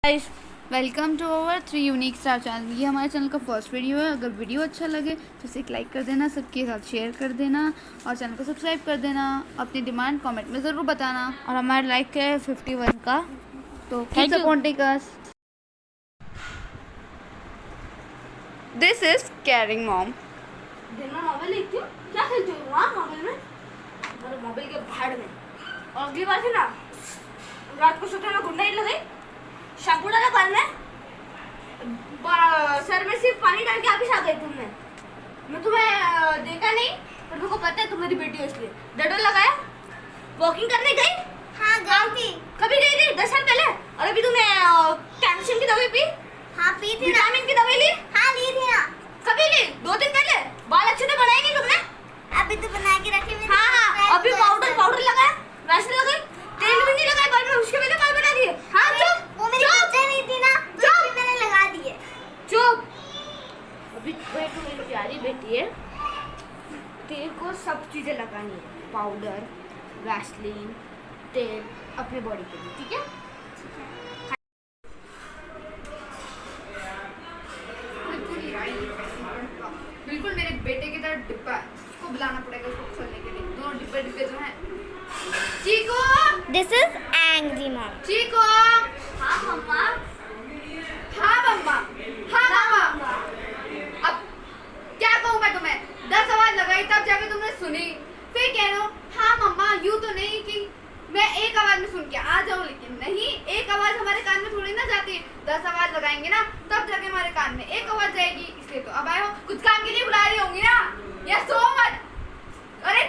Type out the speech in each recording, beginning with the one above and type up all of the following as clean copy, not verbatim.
Guys, welcome to our 3 unique star channel. ये हमारे channel का फर्स्ट वीडियो है। अगर वीडियो अच्छा लगे तो इसे एक लाइक कर देना, सबके साथ शेयर कर देना और चैनल को सब्सक्राइब कर देना। अपनी डिमांड कमेंट में ज़रूर बताना। और हमारा लाइक है 51 का, तो keep supporting us. This is caring mom. दिन में मोबाइल देखती हूँ, क्या खेलती हूँ वहाँ मोबाइल में, और मोबाइल के भाड़ में। और अगली बार से ना रात को सोते में गुड नाइट लगाई, शैम्पू डाला बाल में, सर में सिर्फ पानी डाल के आप ही आ गई तुमने। मैं तुम्हें देखा नहीं, पर मेरे को पता है तुम मेरी बेटी हो, इसलिए डेटॉल लगाया। वॉकिंग करने गई? हाँ गई थी। कभी गई थी? 10 साल पहले। और अभी तुमने कैल्शियम की दवाई पी? हाँ पी थी। विटामिन की दवाई ली? हाँ ली थी ना। कभी ली? 2 दिन पहले। बाल अच्छे से बनाए नहीं तुमने? अभी तो बना के रखे मैंने। हाँ अभी पाउडर लगाया, वैसे लगाई, तेल भी नहीं लगाया बाल में, उसके पहले बाल बना दिए। हाँ चुप, वो मेरी बच्चे नहीं थी ना, चुप, मैंने लगा दिए। चुप। अभी तू मेरी प्यारी बेटी है, तेल को सब चीजें लगानी है, पाउडर, वैसलीन, तेल, अपने बॉडी के लिए, ठीक है? बिल्कुल मेरे बेटे की तरह डिब्बा है, उसको बुलाना पड़ेगा उसको खोलने के लिए। दोनों डिब्बे जो हैं। चीकू, This is angry mom. चीकू। हाँ मम्मा। हाँ मम्मा, हाँ मम्मा। अब क्या कहूँ मैं तुम्हें? 10 आवाज लगाई तब जाके तुमने सुनी, फिर कह रहे हो हाँ मम्मा। यूँ तो नहीं कि मैं एक आवाज में सुन के आ जाऊँ, लेकिन नहीं, एक आवाज हमारे कान में थोड़ी ना जाती है। 10 आवाज लगाएंगे ना तब जाके हमारे कान में एक आवाज जाएगी। इसलिए तो अब आए हो, कुछ काम के लिए बुला रही होंगी ना। या सो मत। अरे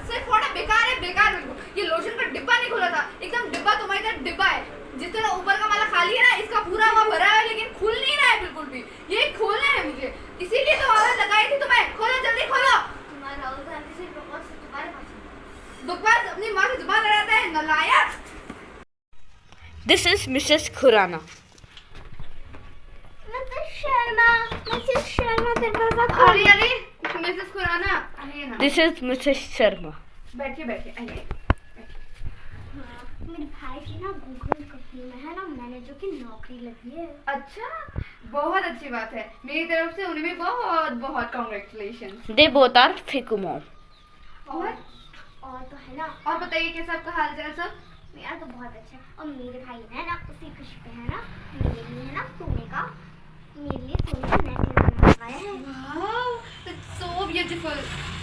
सिर्फ थोड़ा बेकार है, बेकार। बिल्कुल ये लोशन का डिब्बा नहीं खुला था, एकदम डिब्बा तुम्हारी तरह डिब्बा है। जिस तरह ऊपर का वाला खाली है ना, इसका पूरा वहाँ भरा है, लेकिन खुल नहीं रहा है बिल्कुल भी। ये खोलना है मुझे, इसीलिए तो आवाज लगाई थी तुम्हें। खोलो जल्दी खोलो। तुम्हारा राहुल गांधी से बहुत से तुम्हारे पास बकवास अपनी माँ से जुबान लड़ाता है, नालायक। This is Mrs. Khurana. Mrs Sharma अरे अरे मिसेस खुराना, आइए ना। This is Mrs. Sharma. बैठिए बैठिए, आइए। मेरे भाई की ना गूगल कंपनी में है ना मैनेजर की नौकरी लगी है। अच्छा, बहुत अच्छी बात है। मेरी तरफ से उन्हें भी बहुत बहुत congratulation. They both are Fiku mom. और तो है ना, और बताइए कैसा आपका हाल चाल सब? मेरा तो बहुत अच्छा है। और मेरे भाई ने ना उसी खुशी पे है ना मेरे लिए है ना सोने का नेकलेस बनवाया है। Wow, it's so beautiful.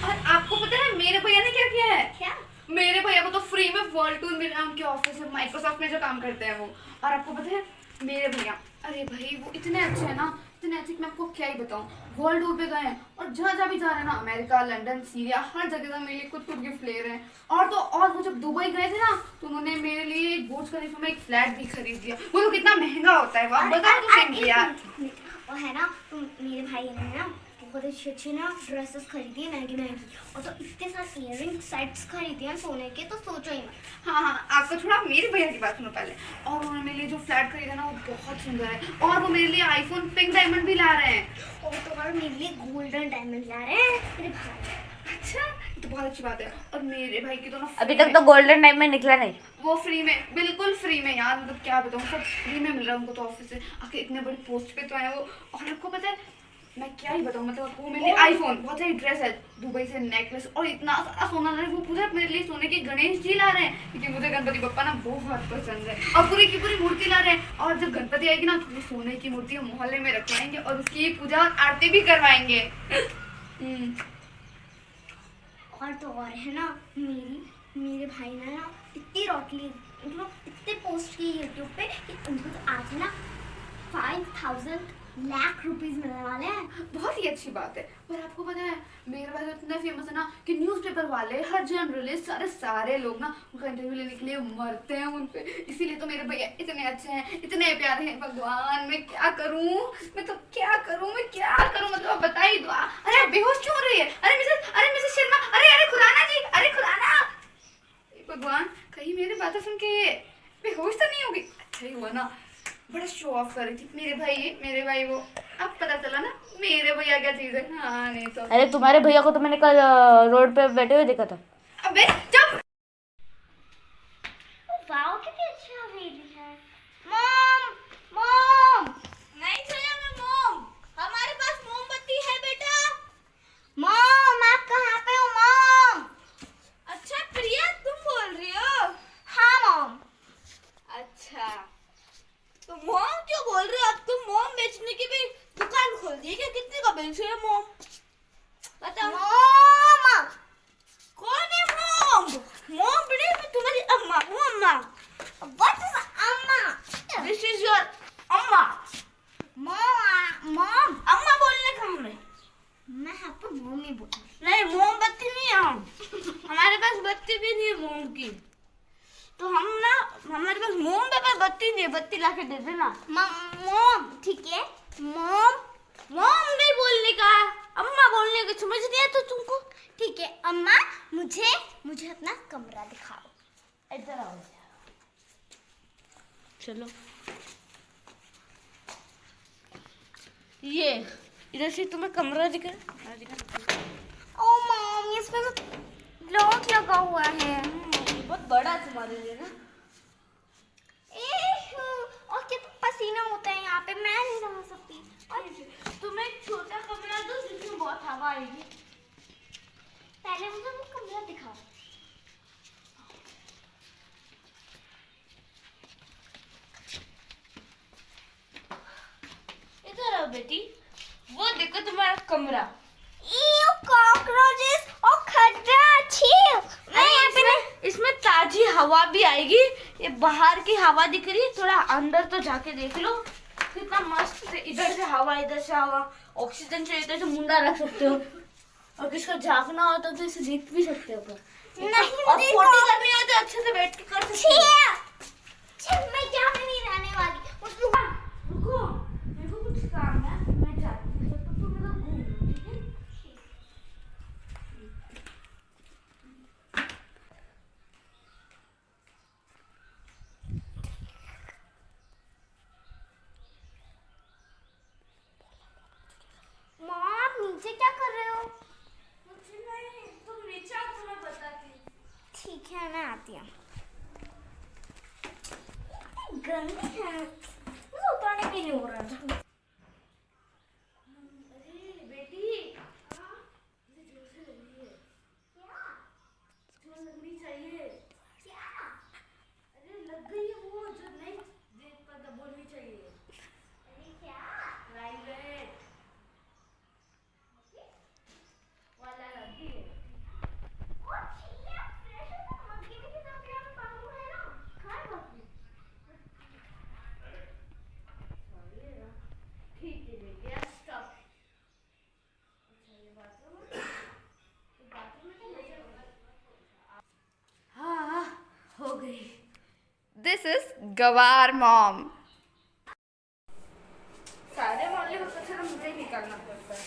और आपको पता है मेरे भैया ने क्या किया है? क्या? मेरे भैया को तो फ्री में वर्ल्ड टूर मिला है, उनके ऑफिस में, माइक्रोसॉफ्ट में जो काम करते हैं वो। और आपको पता है मेरे भैया, अरे भाई वो इतने अच्छे हैं ना, इतने अच्छे कि मैं आपको क्या ही बताऊं। वर्ल्ड टूर पे गए हैं और जहाँ जहाँ भी जा रहे हैं ना, अमेरिका, लंदन, सीरिया, हर जगह मेरे लिए कुछ कुछ गिफ्ट ले रहे हैं। और वो जब दुबई गए थे ना, तो उन्होंने मेरे लिए एक बुर्ज खलीफा में एक फ्लैट भी खरीद दिया। वो तो कितना महंगा होता है, आप बताओ तो सही यार। और है ना मेरे भाई ने ना बहुत अच्छी अच्छी ना ड्रेसेस खरीदी है, महंगी महंगी, और तो इतने सारे इयरिंग सेट्स खरीदे हैं सोने के, तो सोचो ही मत। हाँ, आपको थोड़ा मेरे भैया की बात सुनो पहले। और उन्होंने मेरे लिए जो फ्लैट खरीदा ना वो बहुत सुंदर है, और वो मेरे लिए आईफोन पिंक डायमंड भी ला रहे हैं। और तो और मेरे लिए गोल्डन डायमंड ला रहे हैं मेरे भाई। अच्छा, ये तो बहुत अच्छी बात है। और मेरे भाई की तो ना अभी तक तो गोल्डन टाइम में निकला नहीं। वो फ्री में, बिल्कुल फ्री में यार, मतलब क्या बताऊँ, सब फ्री में मिल रहा है उनको। तो ऑफिस से आके इतने बड़ी पोस्ट पे तो आए वो। और आपको पता है मैं क्या ही बताऊँ, मतलब आपको मेरे लिए आईफोन, बहुत सारी ड्रेस है, दुबई से नेकलेस, और इतना सारा सोना ला रहे हैं। वो पूरा मेरे लिए सोने के गणेश जी ला रहे हैं, क्योंकि मुझे गणपति बप्पा ना बहुत पसंद है। और पूरी की पूरी मूर्ति ला रहे हैं। और जब गणपति आएगी ना तो वो सोने की मूर्ति मोहल्ले में रखवाएंगे और उसकी पूजा और आरती भी करवाएंगे। और तो और है ना मेरे भाई ने ना इतनी रॉटली, मतलब इतने पोस्ट की यूट्यूब पे कि उनको तो आज ना 5,000 लाख रुपीस मिलने वाले हैं। बहुत ही अच्छी बात है। पर आपको पता है मेरे भाई तो इतना फेमस है ना कि न्यूज़पेपर वाले, हर जर्नलिस्ट, सारे लोग ना उनका इंटरव्यू लेने के लिए मरते हैं उन पे। इसीलिए तो मेरे भैया इतने अच्छे हैं, इतने प्यारे हैं। भगवान मैं क्या करूं, मैं तो क्या करूं, मैं क्या करूं, मतलब आप बताइए। दुआ। अरे आप बेहोश क्यों हो रही है? अरे मिसेस शर्मा, अरे खुराना जी, अरे खुराना। भगवान कहीं मेरी बातें सुन के ये बेहोश तो नहीं होगी? अच्छा ही हुआ ना, बड़ा शो ऑफ कर रही थी। मेरे भाई वो, अब पता चला ना मेरे भैया क्या चीज है। हाँ नहीं तो अरे तुम्हारे भैया को तो मैंने कल रोड पे बैठे हुए देखा था। अबे चुप। वाओ कितनी अच्छा बेबी है। मॉम तो मोम क्यों बोल रहे हो आप? तुम मोम बेचने की भी दुकान खोल दी है क्या? कितने का बेच रहे हो मोम? बताओ। मोम कौन है मोम? मोम बड़ी मैं तुम्हारी अम्मा हूँ। अम्मा व्हाट इज अम्मा? दिस इज योर अम्मा। मोम अम्मा बोलने का हमें। मैं आपको मोम ही बोल। नहीं मोमबत्ती नहीं है हम। हमारे पास बत्ती भी नहीं है मोम की। तो हम ना हमारे पास मोम है पर बत्ती नहीं है। बत्ती लाके दे देना। मोम ठीक है। मोम मोम नहीं बोलने का, अम्मा बोलने का। समझ नहीं आता तुमको? ठीक है अम्मा, मुझे अपना कमरा दिखाओ। इधर आओ। चलो ये इधर से तुम्हें कमरा दिखा। ओ मॉम, इसमें लॉक लगा हुआ है। ये बहुत बड़ा है तुम्हारे लिए ना। और कितना पसीना होता है यहाँ पे, मैं नहीं रह सकती। और तुम्हें एक छोटा कमरा दो जिसमें बहुत हवा आएगी। पहले मुझे वो कमरा दिखाओ। इधर आओ बेटी, वो देखो तुम्हारा कमरा। कॉकरोचेस और खड्डा। इसमें ताजी हवा भी आएगी। ये बाहर की हवा दिख रही है, थोड़ा अंदर तो जाके देख लो कितना मस्त है। इधर से हवा, इधर से हवा, ऑक्सीजन से इधर से मुंडा रख सकते हो। और किसका झाँकना हो तो इसे देख भी सकते हो। नहीं, और फोटो करनी हो तो अच्छे से बैठ के कर सकते हो। मैं यहाँ पे नहीं रहने वाली। रुको, मेरे को कुछ काम है, मैं जाती हूँ। तो तुम मेरा घूम लो, ठीक है? मॉम, नीचे क्या कर रहे हो? कुछ नहीं, तुम नीचे आओ, तुम्हें बताती हूँ। ठीक है, मैं आती हूँ। गंदी है, मुझे उतारने भी नहीं हो रहा था। अरे बेटी, मुझे जोर से लगी है। क्या? जोर लगनी चाहिए। क्या? अरे लग गई है वो जो नहीं देख पाता, बोलनी चाहिए। अरे क्या? प्राइवेट वाला लगी है। और ठीक है, फ्रेश हो तो मत गिर के साथ यहाँ पे पागल है ना। खाए बाकी। ठीक है बेटी, अब स्टॉप। अच्छा ये बाथरूम है? तो बाथरूम में तो मजा। हाँ, हो गई। दिस इज गवार मॉम। सारे मोहल्ले का कचरा मुझे ही निकालना पड़ता है।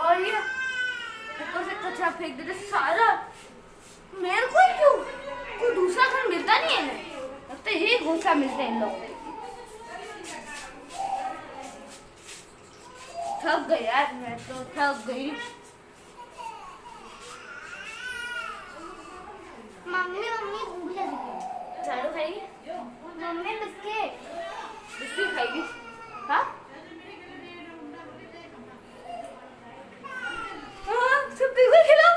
और ये ऊपर से कचरा फेंक देते सारा। मेरे को ही क्यों? कोई दूसरा घर मिलता नहीं है। लगता है यही घोंसा मिलते हैं इन लोग। थक गई यार, मैं तो थक गई। मम्मी भूख लगी है। झाड़ू खाएगी? Mummy biscuit. बिस्किट खाएगी? हाँ? सब बिल्कुल खिलाओ।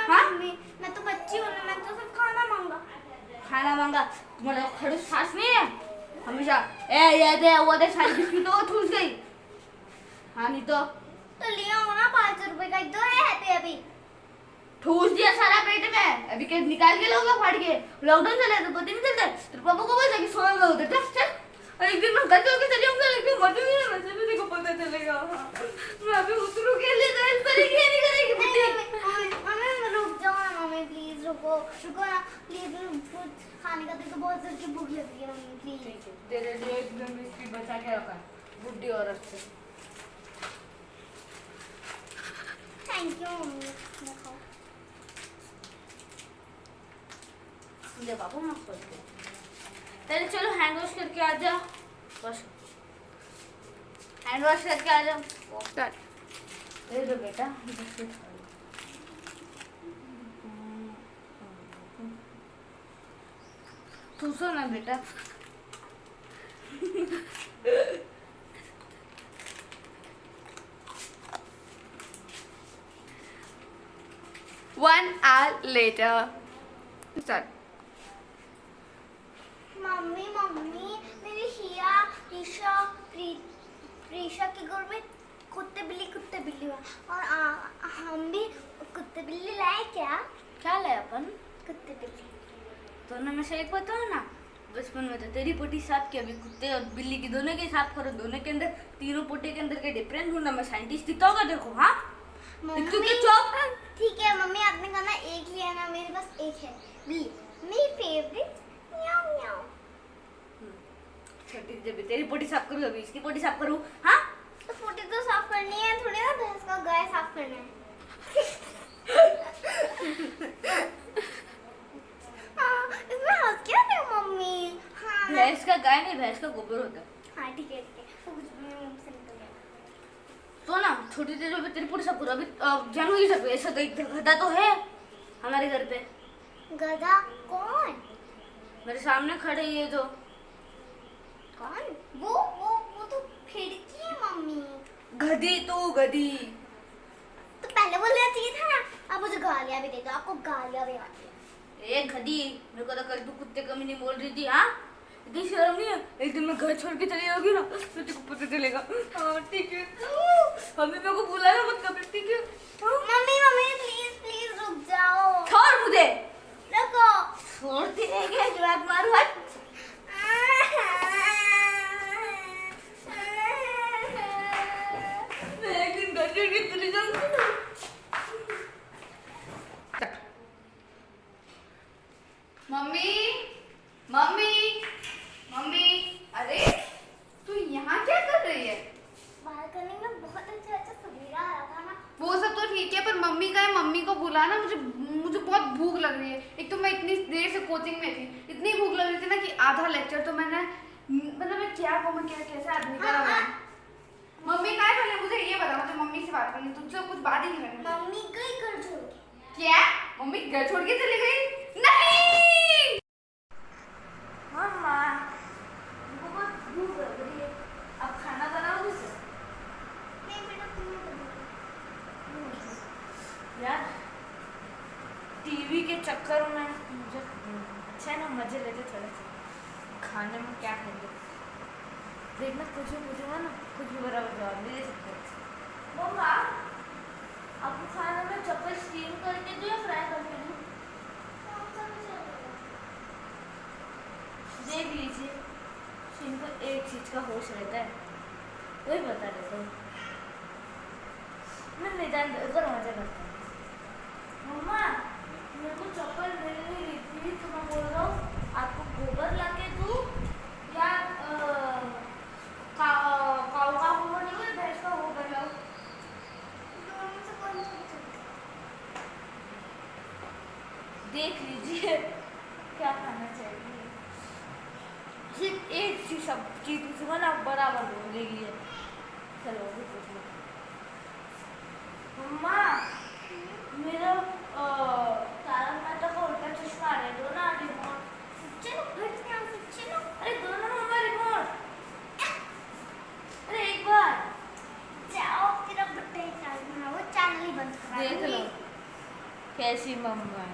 हाँ? मैं तो बच्ची हूँ ना, मैं तो सब खाना मांगा। खाना मांगा? तुम्हारा खड़ूस सास नहीं है? हमेशा ये दे वो दे, सारी बिस्किट तो ठूस गई। हाँ नहीं तो लिया हो ना 5 रुपए का, एक दो है अभी। ठूस दिया सारा पेट में। अभी के निकाल के लोगा फाड़ के। लॉकडाउन चला तो पता नहीं चलता। तेरे पापा को बोल कि सोया हुआ उधर चल। और एक दिन मैं घर चल के चली आऊंगा, लेकिन मत भी ना वैसे भी देखो पता चलेगा। मैं अभी उतरू के लिए तो इस तरीके नहीं करेगी बुद्धि। मम्मी रुक जाओ ना, मम्मी प्लीज रुको ना प्लीज। कुछ खाने का देखो, बहुत जोर की भूख लग रही है मम्मी प्लीज। तेरे लिए एकदम बिस्किट बचा के रखा है बुड्ढी औरत से। Thank you mummy. दे बाबू मत कर। पहले चलो हैंड वॉश करके आ जा। बस हैंड वॉश करके आ जाओ। ले लो बेटा। ठूसो ना बेटा। 1 hour later. Start. Mummy Prisha के घर में कुत्ते बिल्ली हुआ और हम भी कुत्ते बिल्ली लाए क्या लाए अपन कुत्ते बिल्ली दोनों में से एक बताओ ना। बचपन में तो तेरी पोटी साफ की, अभी कुत्ते और बिल्ली की दोनों के साफ करो, दोनों के अंदर तीनों पोटे के अंदर के डिफरेंस ढूंढना। मैं साइंटिस्ट दिखता होगा देखो। हाँ तू क्या चौप। ठीक है मम्मी, आपने कहा ना एक लिया ना, मेरे पास एक है बिल्ली, मेरी फेवरेट म्याऊ म्याऊ। छोटी जब तेरी पोटी साफ करूँ अभी इसकी पोटी साफ करूँ। हाँ तो पोटी तो साफ करनी है, थोड़ी ना भैंस का गाय साफ करना है। इसमें हंस क्या रहे हो मम्मी? हाँ भैंस का गाय नहीं, भैंस का गोबर होता है। हाँ ठीक है वो कुछ भी मुंह से निकल गया। तो ना छोटी सी जो तेरी पोटी साफ करूँ अभी जानू ही सब। ऐसा तो एक गधा तो है हमारे घर पे। गधा कौन? मेरे सामने खड़े ये जो कौन? वो तो खिड़की है मम्मी। गधी। तू गधी। तो पहले बोलना चाहिए था ना। आप मुझे गालियाँ भी दे दो, आपको गालियाँ भी आती है। ए गधी, मेरे को तो कल तू कुत्ते कमी नहीं बोल रही थी। हाँ इतनी शर्म नहीं है? एक दिन मैं घर छोड़ के चली जाऊंगी ना तो तेरे को पता चलेगा। हाँ ठीक है, अभी मेरे को बुलाना मत कभी, ठीक है? मम्मी प्लीज रुक जाओ। छोड़ मुझे। रुको। छोड़ती है क्या? जवाब मारू हट। मैं एक दिन घर छोड़ के चली जाऊंगी ना। मम्मी मम्मी मम्मी, अरे तू यहाँ क्या कर रही है? बालकनी में बहुत अच्छा सवेरा आ रहा था ना। वो सब तो ठीक है, पर मम्मी का है, मम्मी को बुलाना। मुझे बहुत भूख लग रही है। एक तो मैं इतनी देर से कोचिंग में थी, इतनी भूख लग रही थी ना कि आधा लेक्चर तो मैंने, मतलब मैं क्या कहूँ, मैं कैसे आदमी करा मैं। मम्मी का है, पहले मुझे ये बता, मुझे मम्मी से बात करनी, तुझसे कुछ बात ही नहीं करनी। मम्मी गई घर छोड़ के। क्या? मम्मी घर छोड़ के चली गई? नहीं मम्मा मुझको बहुत भूख लग रही है, अब खाना बनाओगे सर? नहीं बेटा तुम बनाओ। यार टीवी के चक्कर में मुझे अच्छा है ना, मजे लेते थोड़े से खाने में। क्या करेंगे देखना, कुछ भी पूछूंगा ना कुछ भी बराबर जवाब नहीं दे सकते। मम्मा आपको खाने में चप्पल स्टीम करके दूं या फ्राई करके दूं? देख लीजिए, इनको एक चीज का होश रहता है, वही बता देता हूँ। मैं निदान उधर मजा करता हूँ। मम्मा मेरे को चप्पल मिल नहीं रही थी तो मैं बोल रहा हूँ आपको गोबर ला के दूँ या काऊ का गोबर नहीं हो, भैंस का गोबर लाओ? दोनों से कौन सा अच्छा? देख लीजिए क्या खाना चाहिए। सिर्फ एक चीज सब चीज पूछूंगा ना बराबर बोल देगी। चलो अभी पूछ लो। मम्मा मेरा तारक मेहता का उल्टा चश्मा आ रहा है, दो ना रिमोट। चलो घर से आओ, चलो। अरे दो ना मम्मा रिमोट। अरे एक बार जाओ तेरा बर्थडे चैनल वो चैनल ही बंद करा। देख लो कैसी मम्मा